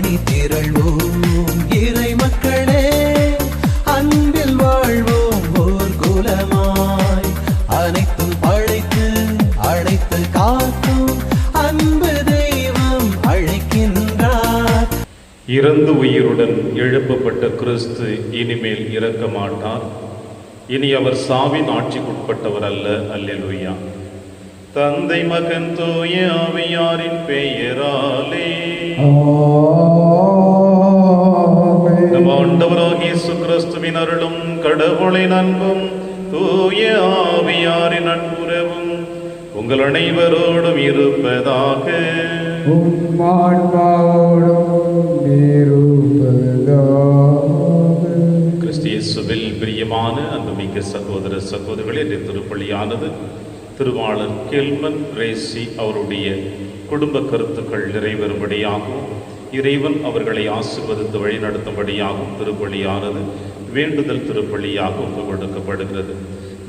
அணி திரள்வோம் இறை மக்களே, அன்பில் வாழ்வோம் ஓர் குலமாய். அனைத்தும் படைத்து அழைத்து காக்கும் அன்பு தெய்வம் அழைக்கின்றார். இறந்து உயிருடன் எழுப்பப்பட்ட கிறிஸ்து இனிமேல் இறக்க மாட்டார். இனி அவர் சாவின் ஆட்சிக்குட்பட்டவர் அல்ல. அல்லேலூயா. தந்தை மகன் தூய ஆவியாரின் பெயராலே நம் ஆண்டவராகிய இயேசு கிறிஸ்துவின் அருளும் கடவுளின் அன்பும் தூய ஆவியாரின் நட்புறவும் உங்கள் அனைவரோடும் இருப்பதாக. கிறிஸ்தியேசுவில் பிரியமான அன்புமிக்க சகோதர சகோதரிகளே, இந்த திருப்பலியானது திருவாளர் கெல்மன் ரேசி அவருடைய குடும்ப கருத்துக்கள் நிறைவேறும்படியாகவும் இறைவன் அவர்களை ஆசீர்வதித்து வழிநடத்தும்படியாகவும் திருப்பலியானது வேண்டுதல் திருப்பலியாக ஒப்புக் கொடுக்கப்படுகிறது.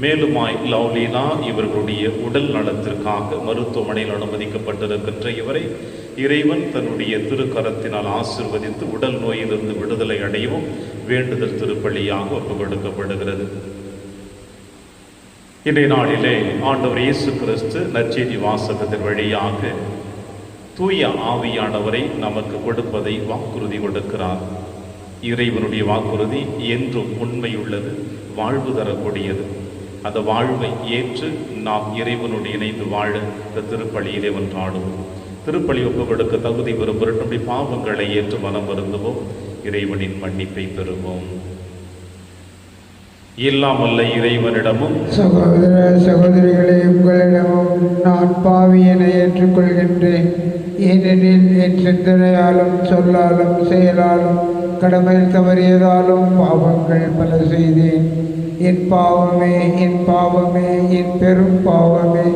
மேலுமாய் லவ்லீனா இவர்களுடைய உடல் நலத்திற்காக மருத்துவமனையில் அனுமதிக்கப்பட்டிருக்கின்ற இவரை இறைவன் தன்னுடைய திருக்கரத்தினால் ஆசீர்வதித்து உடல் நோயிலிருந்து விடுதலை அடையவும் வேண்டுதல் திருப்பலியாக ஒப்புக் கொடுக்கப்படுகிறது. இன்றைய நாளிலே ஆண்டவர் இயேசு கிறிஸ்து நற்செய்தி வாசகத்தின் வழியாக தூய ஆவியானவரை நமக்கு கொடுப்பதை வாக்குறுதி கொடுக்கிறார். இறைவனுடைய வாக்குறுதி என்றும் உண்மையுள்ளது, வாழ்வு தரக்கூடியது. அந்த வாழ்வை ஏற்று நாம் இறைவனுடைய இணைந்து வாழ இந்த திருப்பலியிலே ஒன்றாடுவோம். திருப்பலி ஒப்பு கொடுக்க தகுதி பெறும் பொருட்டு பாவங்களை ஏற்று மனம் வருந்துவோம், இறைவனின் மன்னிப்பை பெறுவோம். இல்லாமல்ல இறைவனிடமும் சகோதர சகோதரிகளே, உங்களிடமும் நான் பாவி என ஏற்றுக்கொள்கின்றேன். ஏனெனில் என் சிந்தனையாலும் சொல்லாலும் செயலாலும் கடமையில் தவறியதாலும் பாவங்கள் பல செய்தேன். என் பாவமே, என் பாவமே, என் பெரும் பாவமே.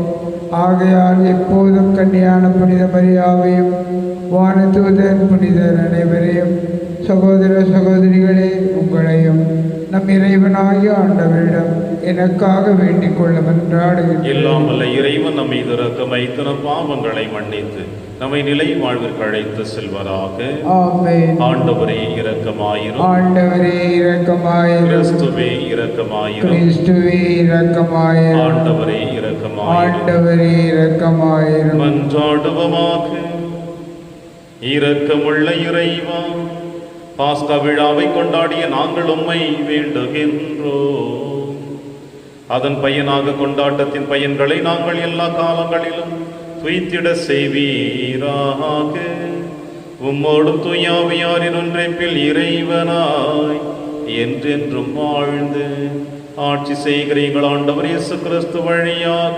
ஆகையால் எப்போதும் கன்னியான புனித மரியாவையும் வானதூதர் புனிதர் அனைவரையும், சகோதர சகோதரிகளே உங்களையும் நம் இறைவனாகிய ஆண்டவரிடம் எனக்காக வேண்டிக் கொள்ள மன்றாடுகிறேன். எல்லாம் வல்ல இறைவன் நம்மை இரக்கமைத்து நம் பாவங்களை மன்னித்து நம்மை நிலை வாழ்விற்கு அழைத்து செல்வராக. ஆமென். ஆண்டவரே இரக்கமாயிரும். ஆண்டவரே இரக்கமாயிரும். கிறிஸ்துவே இரக்கமாயிரும். கிறிஸ்துவே இரக்கமாயிரும். ஆண்டவரே இரக்கமாயிரும். ஆண்டவரே இரக்கமாயிரும். மன்றாடுவோமாக. இரக்கமுள்ள இறைவா, பாஸ்கா விழாவை கொண்டாடிய நாங்கள் உம்மை வேண்டுகின்றோம். அதன் பயனாக கொண்டாட்டத்தின் பயன்களை நாங்கள் எல்லா காலங்களிலும் துய்த்திட செய்வீராக. உம்மோடும் தூயாவியாரின் ஒன்றைப்பில் இறைவனாய் என்றென்றும் வாழ்ந்து ஆட்சி செய்கிற எங்கள் ஆண்டவர் இயேசு கிறிஸ்து வழியாக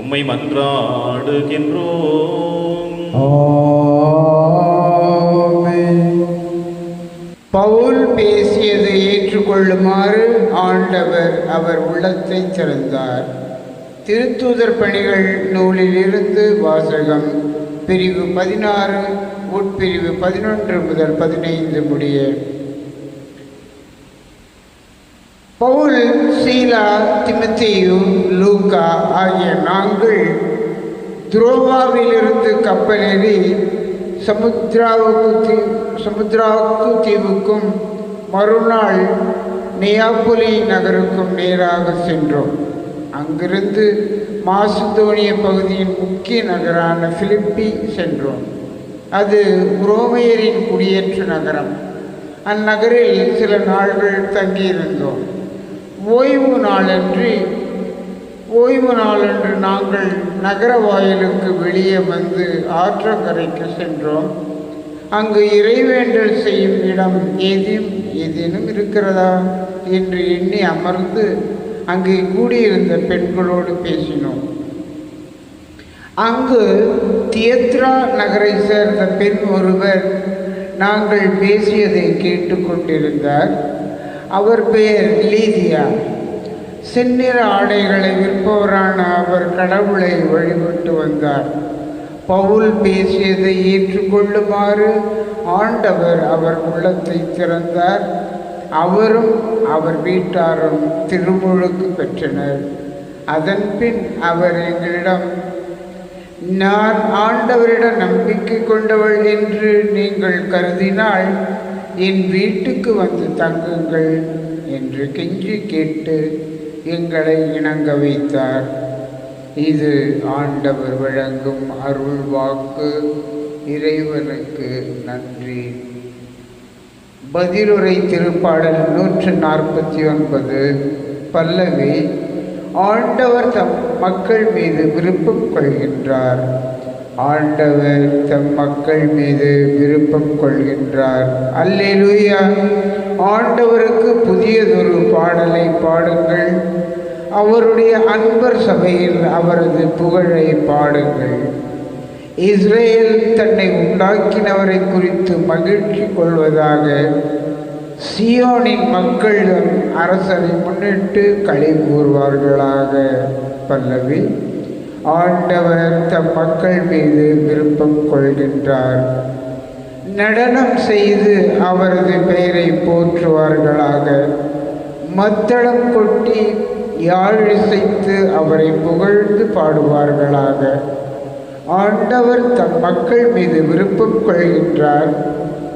உம்மை மன்றாடுகின்றோம். பவுல் பேசியதை ஏற்றுக்கொள்ளுமாறு ஆண்டவர் அவர் உள்ளத்தை திறந்தார். திருத்தூதர் பணிகள் நூலிலிருந்து வாசகம். பிரிவு 16 உட்பிரிவு 11 முதல் 15 முடிய. பவுல், சீலா, திமோத்தேயு, லூக்கா ஆகிய நாங்கள் துரோவாவிலிருந்து கப்பலேறி சமுத்திராவுக்கு தீவுக்கும் மறுநாள் நியாபொலி நகருக்கும் நேராக சென்றோம். அங்கிருந்து மாசிதோனிய பகுதியின் முக்கிய நகரான பிலிப்பி சென்றோம். அது உரோமையரின் குடியேற்ற நகரம். அந்நகரில் சில நாள்கள் தங்கியிருந்தோம். ஓய்வு நாளன்று நாங்கள் நகர வாயிலுக்கு வெளியே வந்து ஆற்றங்கரைக்கு சென்றோம். அங்கு இறைவேண்டல் செய்யும் இடம் ஏதேனும் இருக்கிறதா என்று எண்ணி அமர்ந்து அங்கே கூடியிருந்த பெண்களோடு பேசினோம். அங்கு தியத்ரா நகரை சேர்ந்த பெண் ஒருவர் நாங்கள் பேசியதை கேட்டுக்கொண்டிருந்தார். அவர் பெயர் லீதியா. செந்நிற ஆடைகளை விற்பவரான அவர் கடவுளை வழிபட்டு வந்தார். பவுல் பேசியதை ஏற்றுக்கொள்ளுமாறு ஆண்டவர் அவர் உள்ளத்தை திறந்தார். அவரும் அவர் வீட்டாரும் திருமுழுக்கு பெற்றனர். அதன்பின் அவர் எங்களிடம், நான் ஆண்டவரிடம் நம்பிக்கை கொண்டவள் என்று நீங்கள் கருதினால் என் வீட்டுக்கு வந்து தங்குங்கள் என்று கெஞ்சி கேட்டு எங்களை இணங்க வைத்தார். இது ஆண்டவர் வழங்கும் அருள் வாக்கு. இறைவனுக்கு நன்றி. பதிலுரை திருப்பாடல் 149 பல்லவி. ஆண்டவர் தம் மக்கள் மீது விருப்பம் கொள்கின்றார். ஆண்டவர் தம் மக்கள் மீது விருப்பம் கொள்கின்றார். அல்லேலூயா. ஆண்டவருக்கு புதியதொரு பாடலை பாடுங்கள். அவருடைய அன்பர் சபையில் அவரது புகழை பாடுங்கள். இஸ்ரேல் தன்னை உண்டாக்கினவரை குறித்து மகிழ்ச்சி கொள்வதாக. சியோனின் மக்கள் அரசரை முன்னிட்டு களி கூறுவார்களாக. பல்லவி. ஆண்டவர் தம் மக்கள் மீது விருப்பம் கொள்கின்றார். நடனம் செய்து அவரது பெயரை போற்றுவார்களாக. மத்தளம் கொட்டி யாழ் இசைத்து அவரை புகழ்ந்து பாடுவார்களாக. ஆண்டவர் தம் மக்கள் மீது விருப்பம் கொள்கின்றார்.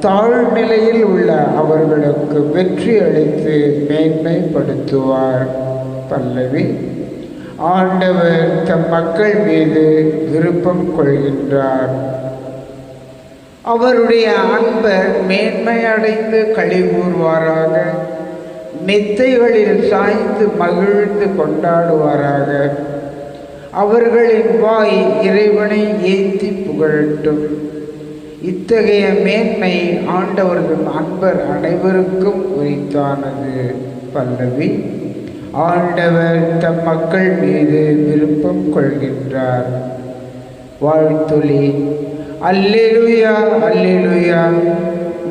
தாழ்நிலையில் உள்ள அவர்களுக்கு வெற்றி அளித்து மேன்மைப்படுத்துவார். பல்லவி. ஆண்டவர் தம் மக்கள் மீது விருப்பம் கொள்கின்றார். அவருடைய அன்பர் மேன்மையடைந்து களி கூறுவாராக. மெத்தைகளில் சாய்ந்து மகிழ்ந்து கொண்டாடுவாராக. அவர்களின் வாய் இறைவனை ஏத்தி புகழட்டும். இத்தகைய மேன்மை ஆண்டவரது அன்பர் அனைவருக்கும் உரித்தானது. பல்லவி. ஆண்டவர் தம் மக்கள் மீது விருப்பம் கொள்கின்றார். வாழ்த்துளி. அல்லேலூயா, அல்லேலூயா.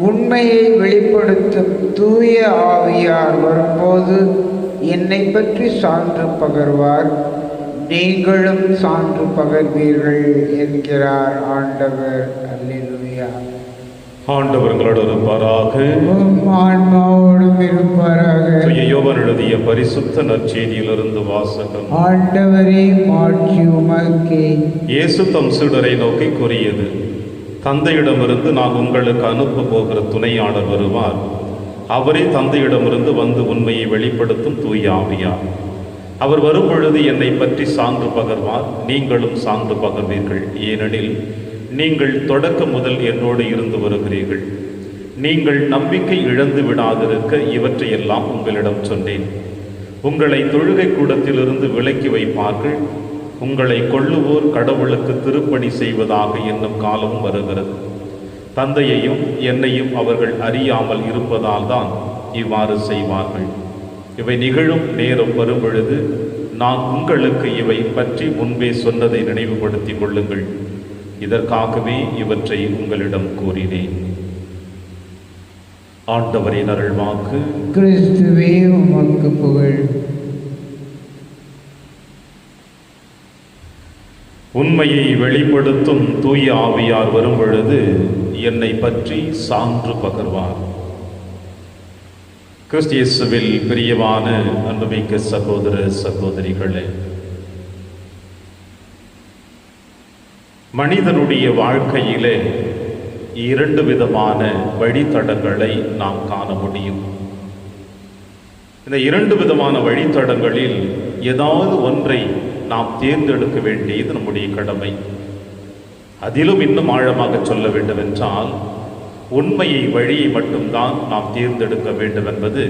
உண்மையை வெளிப்படுத்தும் தூய ஆவியார் வரும்போது என்னை பற்றி சான்று பகர்வார். நீங்களும் சான்று பகர்வீர்கள் என்கிறார் ஆண்டவர். அல்லேலூயா. ஆண்டவர் உங்களோடு இருப்பாராக. ஆன்மாவோடும் இருப்பாராக. யோவான் எழுதிய பரிசுத்த நற்செய்தியிலிருந்து வாசகம். ஆண்டவரே மாட்சி உமக்கே. இயேசு தம் சீடரை நோக்கி கூறியது, தந்தையிடமிருந்து நான் உங்களுக்கு அனுப்ப போகிற துணையாளர் வருவார். அவரே தந்தையிடமிருந்து வந்து உண்மையை வெளிப்படுத்தும் தூய ஆவியார். அவர் வரும்பொழுது என்னை பற்றி சான்று பகர்வார். நீங்களும் சான்று பகர்வீர்கள். ஏனெனில் நீங்கள் தொடக்கம் முதல் என்னோடு இருந்து வருகிறீர்கள். நீங்கள் நம்பிக்கை இழந்து விடாதிருக்க இவற்றையெல்லாம் உங்களிடம் சொன்னேன். உங்களை தொழுகை கூடத்திலிருந்து விலக்கி வைப்பார்கள். உங்களை கொள்ளுவோர் கடவுளுக்கு திருப்பணி செய்வதாக என்னும் காலமும் வருகிறது. தந்தையையும் என்னையும் அவர்கள் அறியாமல் இருப்பதால் தான் இவ்வாறு செய்வார்கள். இவை நிகழும் நேரம் வரும்பொழுது நான் உங்களுக்கு இவை பற்றி முன்பே சொன்னதை நினைவுபடுத்திக் கொள்ளுங்கள். இதற்காகவே இவற்றை உங்களிடம் கூறினேன். ஆண்டவரின் அருள்வாக்கு. கிறிஸ்துவே உமக்கு புகழ். உண்மையை வெளிப்படுத்தும் தூய ஆவியார் வரும் பொழுது என்னை பற்றி சான்று பகர்வார். கிறிஸ்து இயேசுவில் பிரியமான அன்புமிக்க சகோதர சகோதரிகளே, மனிதனுடைய வாழ்க்கையிலே 2 விதமான வழித்தடங்களை நாம் காண முடியும். இந்த 2 விதமான வழித்தடங்களில் ஏதாவது ஒன்றை நாம் தேர்ந்தெடுக்க வேண்டியது நம்முடைய கடமை. அதிலும் இன்னும் ஆழமாக சொல்ல வேண்டும் என்றால், உண்மையை வழியை மட்டும்தான் நாம் தேர்ந்தெடுக்க வேண்டும் என்பது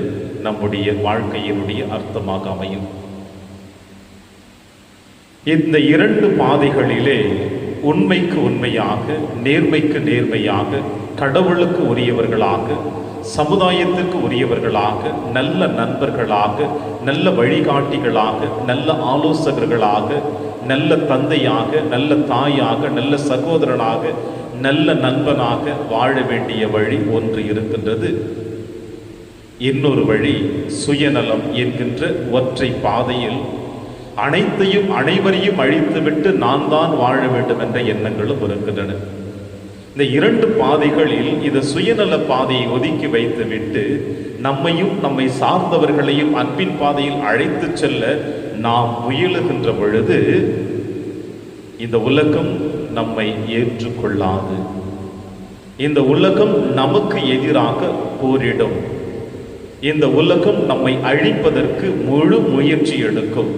நம்முடைய வாழ்க்கையினுடைய அர்த்தமாக அமையும். இந்த 2 பாதைகளிலே உண்மைக்கு உண்மையாக, நேர்மைக்கு நேர்மையாக, கடவுளுக்கு உரியவர்களாக, சமுதாயத்திற்கு உரியவர்களாக, நல்ல நண்பர்களாக, நல்ல வழிகாட்டிகளாக, நல்ல ஆலோசகர்களாக, நல்ல தந்தையாக, நல்ல தாயாக, நல்ல சகோதரனாக, நல்ல நண்பனாக வாழ வேண்டிய வழி ஒன்று இருக்கின்றது. இன்னொரு வழி சுயநலம் என்கின்ற ஒற்றை பாதையில் அனைத்தையும் அனைவரையும் அழித்துவிட்டு நான் தான் வாழ வேண்டும் என்ற எண்ணங்களும் இருக்கின்றன. இந்த 2 பாதைகளில் இந்த சுயநல பாதையை ஒதுக்கி வைத்துவிட்டு நம்மையும் நம்மை சார்ந்தவர்களையும் அன்பின் பாதையில் அழைத்து செல்ல நாம் முயலுகின்ற பொழுது இந்த உலகம் நம்மை ஏற்றுக்கொள்ளாது. இந்த உலகம் நமக்கு எதிராக போரிடும். இந்த உலகம் நம்மை அழிப்பதற்கு முழு முயற்சி எடுக்கும்.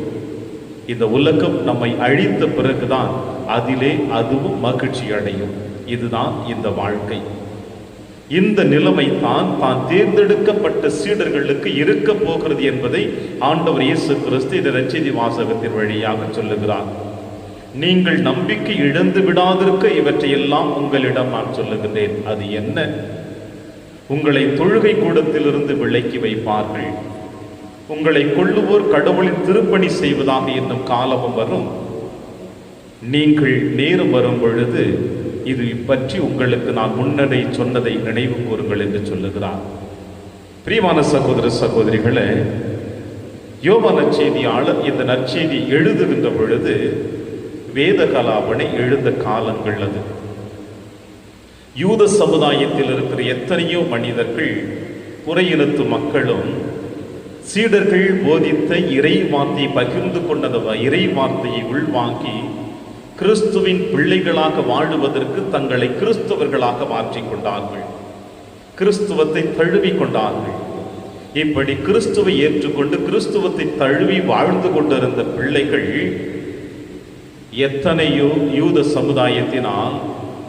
இந்த உலகம் நம்மை அழித்த பிறகுதான் அதிலே அதுவும் மகிழ்ச்சி அடையும். இதுதான் இந்த வாழ்க்கை. இந்த நிலைமை தான் தேர்ந்தெடுக்கப்பட்ட சீடர்களுக்கு இருக்க போகிறது என்பதை ஆண்டவர் இயேசு கிறிஸ்து இந்த நற்செய்தி வாசகத்தின் வழியாக சொல்லுகிறார். நீங்கள் நம்பிக்கை இழந்து விடாதிருக்க இவற்றையெல்லாம் உங்களிடம் நான் சொல்லுகிறேன். அது என்ன? உங்களை தொழுகை கூடத்திலிருந்து விலக்கி வைப்பார்கள். உங்களை கொல்லுவோர் கடவுளின் திருப்பணி செய்வதாக என்னும் காலமும் வரும். நீங்கள் நேரம் வரும் பொழுது இது பற்றி உங்களுக்கு நான் முன்னரே சொன்னதை நினைவு கூறுங்கள் என்று சொல்லுகிறார். பிரியமான சகோதர சகோதரிகளே, யோவான் நற்செய்தியாளர் இந்த நற்செய்தி எழுதுகின்ற பொழுது வேதகலாபனை எழுந்த காலங்கள் அது. யூத சமுதாயத்தில் இருக்கிற எத்தனையோ மனிதர்கள், புறையினத்து மக்களும் சீடர்கள் போதித்த இறை வார்த்தையை பகிர்ந்து கொண்ட இறை வார்த்தையை உள்வாங்கி கிறிஸ்துவின் பிள்ளைகளாக வாழுவதற்கு தங்களை கிறிஸ்தவர்களாக மாற்றிக்கொண்டார்கள். கிறிஸ்துவத்தை தழுவி கொண்டார்கள். இப்படி கிறிஸ்துவை ஏற்றுக்கொண்டு கிறிஸ்துவத்தை தழுவி வாழ்ந்து கொண்டிருந்த பிள்ளைகள் எத்தனையோ யூத சமுதாயத்தினால்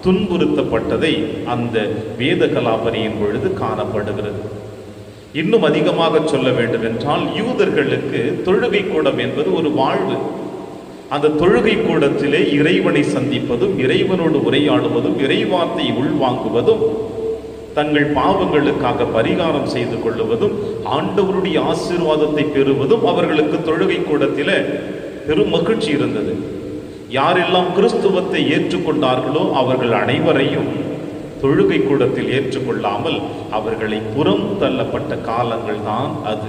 துன்புறுத்தப்பட்டதை அந்த வேத கலாபனையின் பொழுது காணப்படுகிறது. இன்னும் அதிகமாக சொல்ல வேண்டும் என்றால், யூதர்களுக்கு தொழுகை கூடம் என்பது ஒரு வாழ்வு. அந்த தொழுகை கூடத்திலே இறைவனை சந்திப்பதும், இறைவனோடு உரையாடுவதும், இறைவார்த்தையை உள்வாங்குவதும், தங்கள் பாவங்களுக்காக பரிகாரம் செய்து கொள்ளுவதும், ஆண்டவருடைய ஆசீர்வாதத்தை பெறுவதும் அவர்களுக்கு தொழுகை கூடத்திலே பெரும் மகிழ்ச்சி இருந்தது. யாரெல்லாம் கிறிஸ்துவத்தை ஏற்றுக்கொண்டார்களோ அவர்கள் அனைவரையும் தொழுகை கூடத்தில் ஏற்றுக்கொள்ளாமல் அவர்களை புறம் தள்ளப்பட்ட காலங்கள் தான் அது.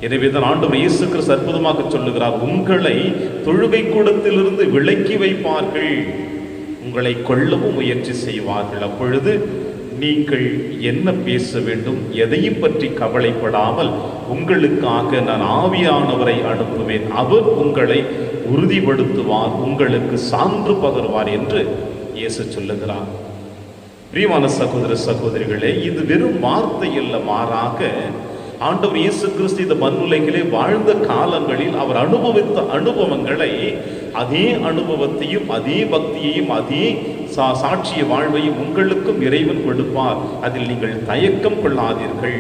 எனவேதான் ஆண்டவர் இயேசு கிறிஸ்து அற்புதமாக சொல்லுகிறார், உங்களை தொழுகை கூடத்திலிருந்து விலக்கி வைப்பார்கள், உங்களை கொல்லவும் முயற்சி செய்வார்கள். அப்பொழுது நீங்கள் என்ன பேச வேண்டும், எதையும் பற்றி கவலைப்படாமல் உங்களுக்காக நான் ஆவியானவரை அனுப்புவேன், அவர் உங்களை உறுதிப்படுத்துவார், உங்களுக்கு சான்று பகர்வார் என்று இயேசு சொல்லுகிறார். பிரியமான சகோதர சகோதரிகளே, இது வெறும் வார்த்தை அல்ல, மாறாக ஆண்டவர் இயேசு கிறிஸ்து இந்த மண்ணுலகிலே வாழ்ந்த காலங்களில் அவர் அனுபவித்த அனுபவங்களை, அதே அனுபவத்தையும் அதே பக்தியையும் அதே சாட்சிய வாழ்வையும் உங்களுக்கும் இறைவன் கொடுப்பார், அதில் நீங்கள் தயக்கம் கொள்ளாதீர்கள்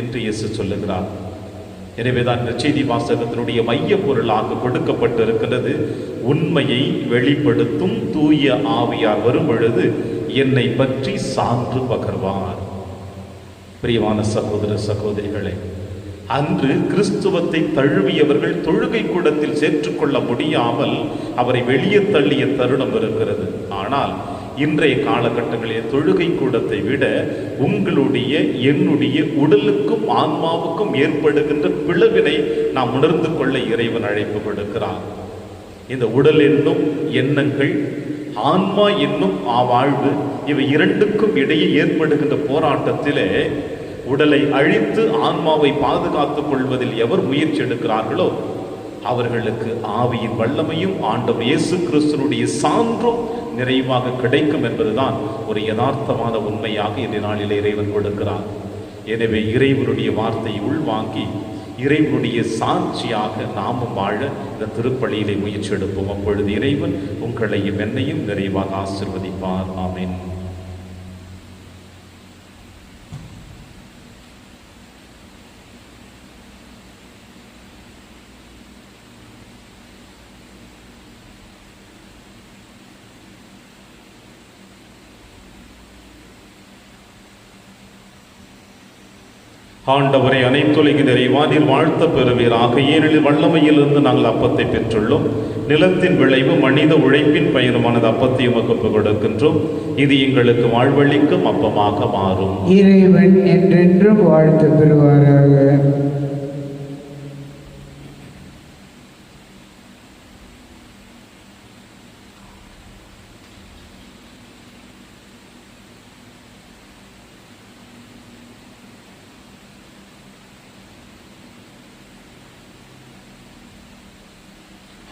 என்று இயேசு சொல்லுகிறார். எனவேதான் இந்த செய்தி வாசகத்தினுடைய மைய பொருளாக கொடுக்கப்பட்டிருக்கிறது, உண்மையை வெளிப்படுத்தும் தூய ஆவியார் வரும் பொழுது என்னை பற்றி சான்று பகர்வார். பிரியமான சகோதர சகோதரிகளே, அன்று கிறிஸ்துவத்தை தழுவியவர்கள் தொழுகை கூடத்தில் சேர்த்துக்கொள்ள முடியாமல் அவரை வெளியே தள்ளிய தருணம் இருக்கிறது. ஆனால் இன்றைய காலகட்டங்களில் தொழுகை கூடத்தை விட உங்களுடைய என்னுடைய உடலுக்கும் ஆன்மாவுக்கும் ஏற்படுகின்ற பிளவினை நாம் உணர்ந்து கொள்ள இறைவன் அழைப்பு கொடுக்கிறார். இந்த உடல் என்னும் எண்ணங்கள், ஆன்மா என்னும் வாழ்வு, இவை இரண்டுக்கும் இடையே ஏற்படுகின்ற போராட்டத்திலே உடலை அழித்து ஆன்மாவை பாதுகாத்துக் கொள்வதில் எவர் முயற்சி எடுக்கிறார்களோ அவர்களுக்கு ஆவியின் வல்லமையும் ஆண்டவர் இயேசு கிறிஸ்துவினுடைய சான்றும் நிறைவாக கிடைக்கும் என்பதுதான் ஒரு யதார்த்தமான உண்மையாக இந்த நாளிலே இறைவன் கொடுக்கிறார். எனவே இறைவனுடைய வார்த்தையை உள்வாங்கி இறைவனுடைய சாட்சியாக நாமும் வாழ இந்த திருப்பலியிலே முயற்சி எடுப்போம். அப்பொழுது இறைவன் உங்களையும் என்னையும் நிறைவாக ஆசீர்வதிப்பார். ஆமென். ஆண்டவரை அனைத்துலகின் நிறைவா நீர் வாழ்த்த பெறுவீராக. ஏனெனில் வல்லமையிலிருந்து நாங்கள் அப்பத்தை பெற்றுள்ளோம். நிலத்தின் விளைவு மனித உழைப்பின் பயனுமானது அப்பத்தை உமக்கு கொடுக்கின்றோம். இது எங்களுக்கு வாழ்வளிக்கும் அப்பமாக மாறும். இறைவன் என்றென்றும் வாழ்த்து பெறுவாராக.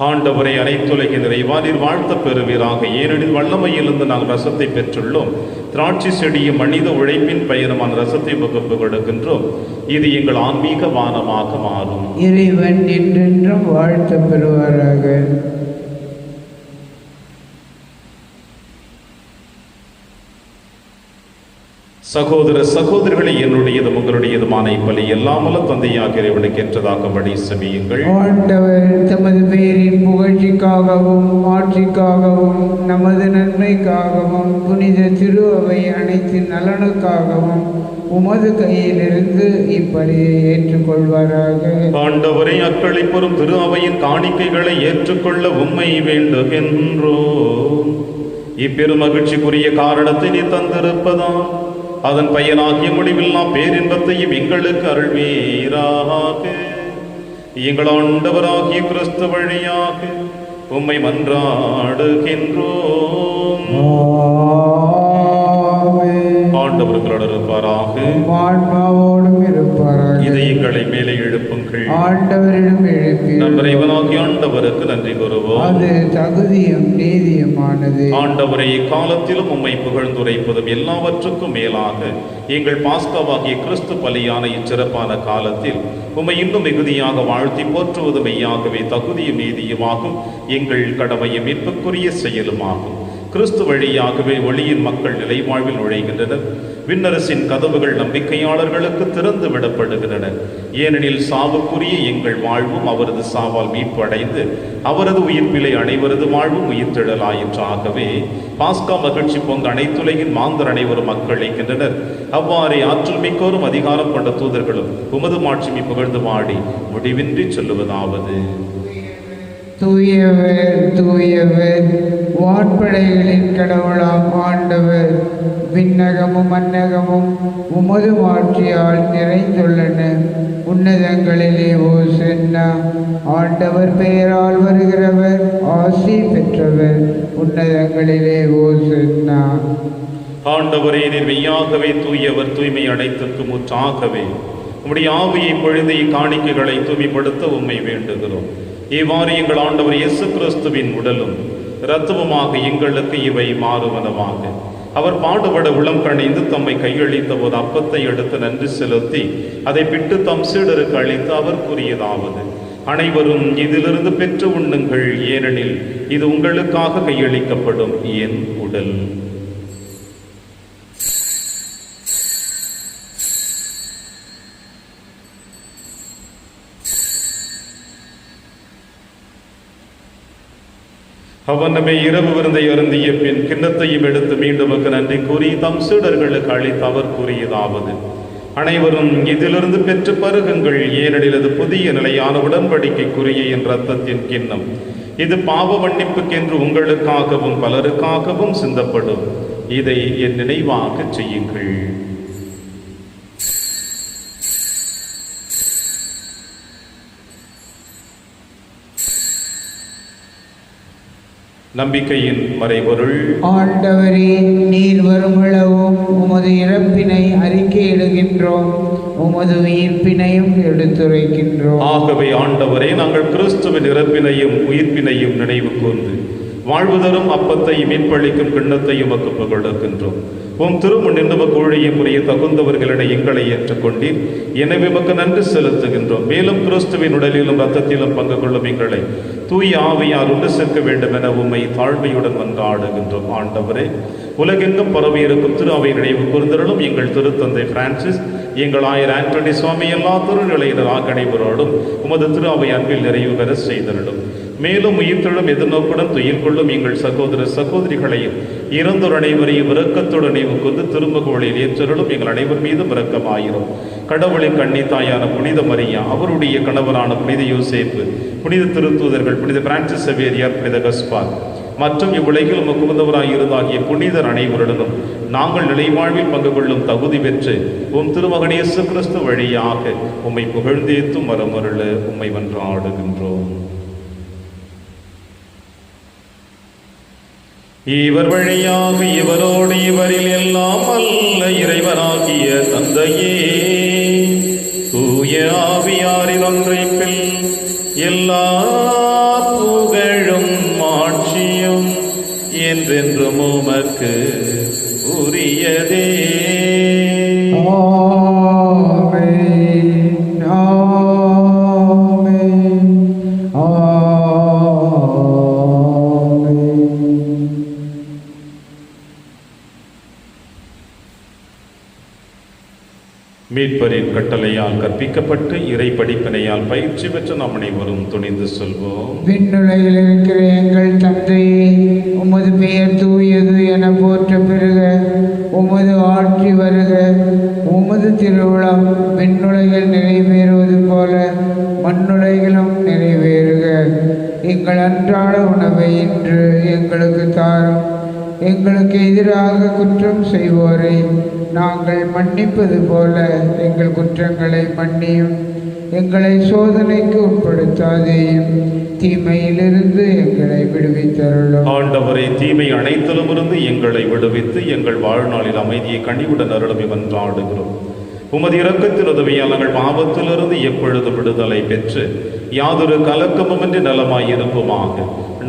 ஆண்டவரை அனைத்துலகின் இறைவா, நீர் வாழ்த்த பெறுவீராக. ஏனெனில் வல்லமையிலிருந்து நாங்கள் ரசத்தை பெற்றுள்ளோம். திராட்சை செடியும் மனித உழைப்பின் பயணமான ரசத்தை வகுப்பு கொடுக்கின்றோம். இது எங்கள் ஆன்மீக வானமாக மாறும். இறைவன் என்றென்றும் வாழ்த்த பெறுவாராக. சகோதர சகோதரிகளை, என்னுடையதும் உங்களுடையதுமான இப்பலி எல்லாமல்ல தந்தையாக இறைவனுக்கு ஏற்றதாகும்படி செபியுங்கள். ஆண்டவர் தமது பெயரின் புகழ்ச்சிக்காகவும் மாட்சிக்காகவும் நமது நன்மைக்காகவும் புனித திரு அவை அனைத்து நலனுக்காகவும் உமது கையிலிருந்து இப்பலியை ஏற்றுக்கொள்வாராக. ஆண்டவரை அக்களிப்புறும் திரு அவையின் காணிக்கைகளை ஏற்றுக்கொள்ள உம்மை வேண்டுகின்றோம். இப்பெரும் மகிழ்ச்சிக்குரிய காரணத்தை நீ தந்திருப்பதால் அதன் பயனாகிய முடிவில்லா பேரின்பத்தையும் எங்களுக்கு அருள்வீராக. எங்கள் ஆண்டவராகிய கிறிஸ்து வழியாக உம்மை மன்றாடுகின்றோம். ஆண்டவர்களோடு இருப்பாராக. ஆன்மாவோடும் இருப்பாராக. இதயங்களை மேலே எழுப்புங்கள். ஆண்டவரிடம் எழுப்பி நம் இறைவனாகிய ஆண்டவருக்கு நன்றி கூறுவோம். அது தகுதியும் நீதியுமானது. ஆண்டவரை காலத்திலும் உம்மை புகழ்ந்துரைப்பதும் எல்லாவற்றுக்கும் மேலாக எங்கள் பாஸ்காவாகிய கிறிஸ்து பலியான இச்சிறப்பான காலத்தில் உம்மை இன்னும் மிகுதியாக வாழ்த்தி போற்றுவதும் மெய்யாகவே தகுதியும் நீதியுமாகும். எங்கள் கடமையும் மீட்புக்குரிய செயலுமாகும். கிறிஸ்து வழியாகவே ஒளியின் மக்கள் நிலைவாழ்வில் நுழைகின்றனர். விண்ணரசின் கதவுகள் நம்பிக்கையாளர்களுக்கு திறந்து விடப்படுகின்றன. ஏனெனில் சாவுக்குரிய எங்கள் வாழ்வும் அவரது சாவால் மீட்பு அடைந்து அவரது உயிர்ப்பிலை அனைவரது வாழ்வும் உயிர்த்தெழலாயிற்று. ஆகவே பாஸ்கா மகிழ்ச்சி பொங்க அனைத்துலகின் மாந்தர் அனைவரும் மக்களிக்கின்றனர். அவ்வாறே ஆற்றல் மிக்கோரும் அதிகாரம் கொண்ட தூதர்களும் உமது மாட்சிமை புகழ்ந்து பாடி முடிவின்றி சொல்லுவதாவது: தூயவர் தூயவர், வான்படைகளின் கடவுளாம் ஆண்டவர். விண்ணகமும் மன்னகமும் உமது மாட்சியால் நிறைந்துள்ளன. உன்னதங்களிலே ஓசன்னா. ஆண்டவர் பெயரால் வருகிறவர் ஆசி பெற்றவர். உன்னதங்களிலே ஓசன்னா. ஆண்டவரே, நீர் மெய்யாகவே தூயவர், தூய்மை அனைத்துக்கு முற்றாகவே உம்முடைய ஆவியை பொழுது காணிக்கைகளை தூய்மைப்படுத்த உம்மை வேண்டுகிறோம். இவ்வாறு எங்கள் ஆண்டவர் இயேசு கிறிஸ்துவின் உடலும் இரத்தமுமாக எங்களுக்கு இவை மாறுவனவாக. அவர் பாடுபட உளம் கணிந்து தம்மை கையளித்த போது அப்பத்தை எடுத்து நன்றி செலுத்தி அதை பிட்டு தம் சீடருக்கு அளித்து அவர் கூறியதாவது: அனைவரும் இதிலிருந்து பெற்று உண்ணுங்கள், ஏனெனில் இது உங்களுக்காக கையளிக்கப்படும் என் உடல். அவனமே இரவு விருந்தை அருந்திய பின் கிண்ணத்தையும் எடுத்து மீண்டும் நன்றி கூறி தம் சீடர்களுக்கு அளித்து அவர் கூறியதாவது: அனைவரும் இதிலிருந்து பெற்று பருகுங்கள், ஏனெனில் அது புதிய நிலையான உடன்படிக்கைக்குரிய என் இரத்தத்தின் கிண்ணம். இது பாவ மன்னிப்புக்கென்று உங்களுக்காகவும் பலருக்காகவும் சிந்தப்படும். இதை என் நினைவாக செய்யுங்கள். நம்பிக்கையின் மறைபொருள். ஆண்டவரே, நீர் வருமளவும் உமது இறப்பினை அறிக்கையிடுகின்றோம், உமது உயிர்ப்பினையும் எடுத்துரைக்கின்றோம். ஆகவே ஆண்டவரே, நாங்கள் கிறிஸ்துவின் இறப்பினையும் உயிர்ப்பினையும் நினைவு கூர்ந்து வாழ்வு தரும் அப்பத்தை மீட்பளிக்கும் கிண்ணத்தையும் உமக்கு கொடுக்கின்றோம். உம் திருமுன் நின்று ஊழியம் புரிய தகுந்தவர்களிடம் எங்களை ஏற்றுக்கொண்டீர். எனவே உமக்கு நன்றி செலுத்துகின்றோம். மேலும் கிறிஸ்துவின் உடலிலும் இரத்தத்திலும் பங்கு கொள்ளும் எங்களை தூய ஆவியார் ஒன்று சேர்க்க வேண்டும் என உம்மை தாழ்மையுடன் மன்றாடுகின்றோம். ஆண்டவரே, உலகெங்கும் பரவி இருக்கும் திரு அவை நினைவு கூர்ந்தருளும். எங்கள் திருத்தந்தை பிரான்சிஸ், எங்கள் ஆயர் ஆண்டனி சுவாமி, எல்லா திருநிலையினராக அனைவரோடும் உமது திரு அவை அன்பில் நிறைவு பெற செய்தருளும். மேலும் உயிர்த்தெழும் எதிர்நோக்குடன் துயில் கொள்ளும் எங்கள் சகோதர சகோதரிகளையும் இறந்தோர் அனைவரையும் இரக்கத்துடன் நினைவு கூர்ந்து திருமகோளில் ஏற்றருளும். எங்கள் அனைவர் மீதும் இரக்கமாயிரும். கடவுளின் கன்னி தாயான புனித மரியா, அவருடைய கணவரான புனித யோசேப்பு, புனித திருத்தூதர்கள், புனித பிரான்சிஸ் சவேரியார், புனித கஸ்பார் மற்றும் இவ்வுலகில் உமக்கு உகந்தவராய் இருந்தாகிய புனிதர் அனைவருடனும் நாங்கள் நிலைவாழ்வில் பங்கு கொள்ளும் தகுதி பெற்று உம் திருமகன் இயேசு கிறிஸ்து வழியாக உம்மை புகழ்ந்தேத்தும் வரமருள உம்மை மன்றாடுகின்றோம். இவர் வழியாக இவரோடு இவரில் எல்லாம் அல்ல இறைவனாகிய தந்தையே, தூய ஆவியாரின் ஒன்றைப்பில் எல்லா புகழும் என்றென்றும் உமக்கு உரியதே. ஆமென், ஆமென், ஆமென். மீட்பரின் கட்டளையால் கற்பிக்கப்பட்டு இறை படிப்பினையால் பயிற்சி பெற்ற நாம் அனைவரும் துணிந்து சொல்வோம். விண்ணுலகில் இருக்கிற எங்கள் தந்தையே, உமது பெயர் தூயது என போற்ற பெறுக. உமது ஆட்சி வருக. உமது திருவிழம் விண்ணுலகில் நிறைவேறுவது போல மண்ணுலகிலும் நிறைவேறுக. எங்கள் அன்றாட உணவை இன்று எங்களுக்கு தாரும். எங்களுக்கு எதிராக குற்றம் செய்வோரை நாங்கள் மன்னிப்பது போல எங்கள் குற்றங்களை மன்னியும். எங்களை சோதனைக்கு உட்படுத்தாதேயும், தீமையிலிருந்து எங்களை விடுவித்தருளும். ஆண்டவரை, தீமை அனைத்திலும் இருந்து எங்களை விடுவித்து எங்கள் வாழ்நாளில் அமைதியை கனிவுடன் அருளமை வென்றாடுகிறோம். உமது இரக்கத்தின் உதவியால் நாங்கள் பாவத்திலிருந்து எப்பொழுது விடுதலை பெற்று யாதொரு கலக்கமுமின்றி நலமாய் இருப்போமாக.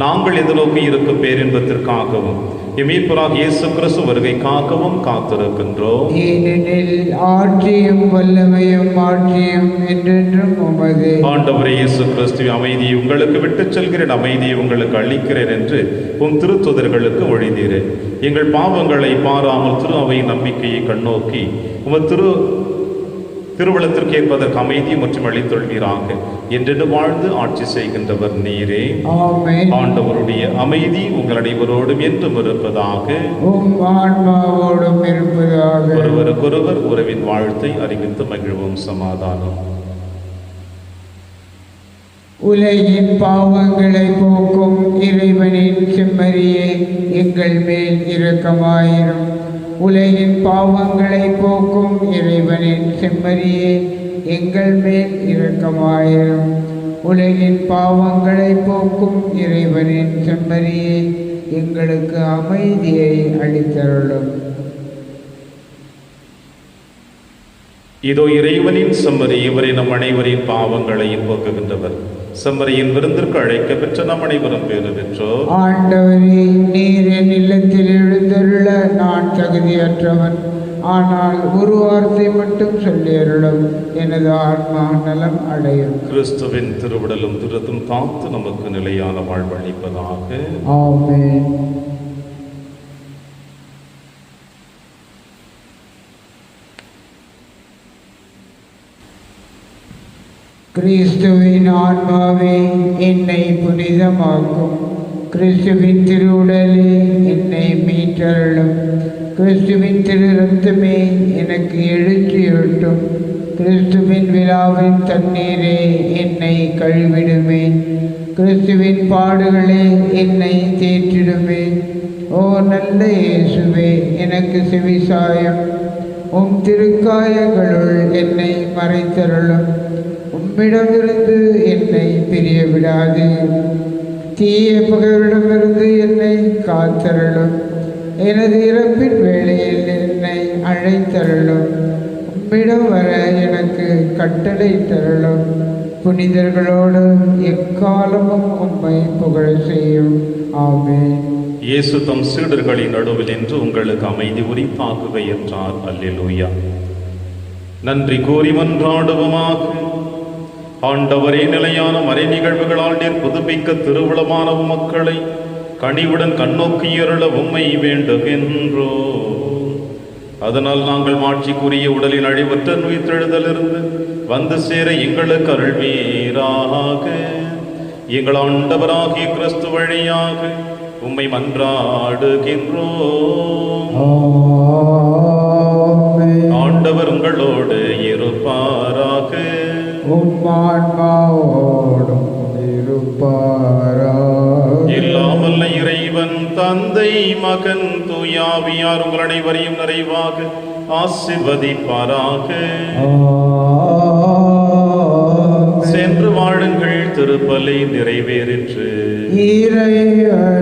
நாங்கள் எதிர்நோக்கி இருக்கும் பேரின்பத்திற்காகவும் மீட்பராக இயேசு கிறிஸ்து வருகைக்காகவும் காத்திருக்கின்றோம். ஏனெனில் ஆட்சியும் வல்லமையும் மாற்றியும் என்றென்றும் உமது. ஆண்டவரே இயேசு கிறிஸ்துவின் அமைதியை உங்களுக்கு விட்டுச் செல்கிறேன், அமைதியை உங்களுக்கு அளிக்கிறேன் என்று உம் திருத்துதர்களுக்கு ஒழிந்தீரே. எங்கள் பாவங்களை பாராமல் திரு அவையின் நம்பிக்கையை கண்ணோக்கி உமது திருவுளத்திற்கு ஏற்பதற்கு அமைதி மற்றும் அளித்தொள்வீராக. என்றென்று வாழ்ந்து ஆட்சி செய்கின்றவர் நீரே. ஆமென். ஆண்டவருடைய அமைதி உங்கள் அனைவரோடும் என்றும் இருப்பதாக. உம் ஆன்மாவோடும் இருப்பதாக. ஒருவருக்கொருவர் உறவின் வாழ்த்தை அறிவித்து மகிழ்வும். சமாதானம். உலகின் பாவங்களை போக்கும் இறைவனின் செம்மறியே, எங்கள் மேல் இரக்கமாயிரும். உலகின் பாவங்களை போக்கும் இறைவனின் செம்மறியே, எங்கள் மேல் இரக்கமாயிரும். உலகின் பாவங்களை போக்கும் இறைவனின் செம்மறியே, எங்களுக்கு அமைதியை அளித்தருளும். இதோ இறைவனின் செம்மறி, இவரை நம் அனைவரின் பாவங்களையும் போக்குகின்றவர். செம்மறியின் விருந்திற்கு அழைக்க பெற்ற நம் அனைவரும் பேறு பெற்றோர். ஆண்டவரே, நீர் என் இல்லத்தில் எழுந்தருள நான் தகுதியற்றவன். ஆனால் ஒரு வார்த்தை மட்டும் சொல்லியருளும், எனது ஆன்மா நலம் அடையும். கிறிஸ்துவின் திருவிடலும் திருத்தும் காத்து நமக்கு நிலையான வாழ்வளிப்பதாக. ஆமென். கிறிஸ்துவின் ஆன்மாவே, என்னை புனிதமாக்கும். கிறிஸ்துவின் திருவுடலே, என்னை மீட்டருளும். கிறிஸ்துவின் திரு இரத்தமே, எனக்கு எழுச்சியூட்டும். கிறிஸ்துவின் விழாவின் தண்ணீரே, என்னை கழுவிடுமே. கிறிஸ்துவின் பாடுகளே, என்னை தேற்றிடுமே. ஓ நல்ல இயேசுவே, எனக்கு செவிசாயம். உம் திருக்காயங்களுள் என்னை மறைத்தருளும். உம்மிடமிருந்து என்னை பிரிய விடாது. தீய பகைவரிடமிருந்து என்னை காத்தருளும். எனது இறப்பின் வேளையில் என்னை அழைத்தருளும். உம்மிடம் வர எனக்கு கட்டளை தருளும். புனிதர்களோடு எக்காலமும் உம்மை புகழ செய்யும். ஆமென். இயேசு தம் சீடர்களின் நடுவில் நின்று உங்களுக்கு அமைதி உரித்தாக்குக என்றார். அல்லேலூயா. நன்றி கூறி மன்றாடுவோமாக. ஆண்டவரே, நிலையான மறை நிகழ்வுகளால் நீர் புதுப்பிக்க திருவுளமான மக்களை கனிவுடன் கண்ணோக்கி அருள உம்மை வேண்டுகின்றோ. அதனால் நாங்கள் மாட்சிக்குரிய உடலின் அழிவற்ற உயிர்த்தெழுதலிருந்து வந்து சேர எங்களுக்கு அருள்வீராக. எங்கள் ஆண்டவராகிய கிறிஸ்து வழியாக உம்மை மன்றாடுகின்றோம். ஆண்டவர் உங்களோடு இருப்பாராக. உம்மான்மாவோடும் இருப்பாராக. இல்லாமல்ல இறைவன் தந்தை, மகன், தூயாவியார் உங்கள் அனைவரையும் நிறைவாக ஆசீர்வதிப்பாராக. சென்று வாழுங்கள், திருப்பலி நிறைவேறிற்று. இறைவனுக்கு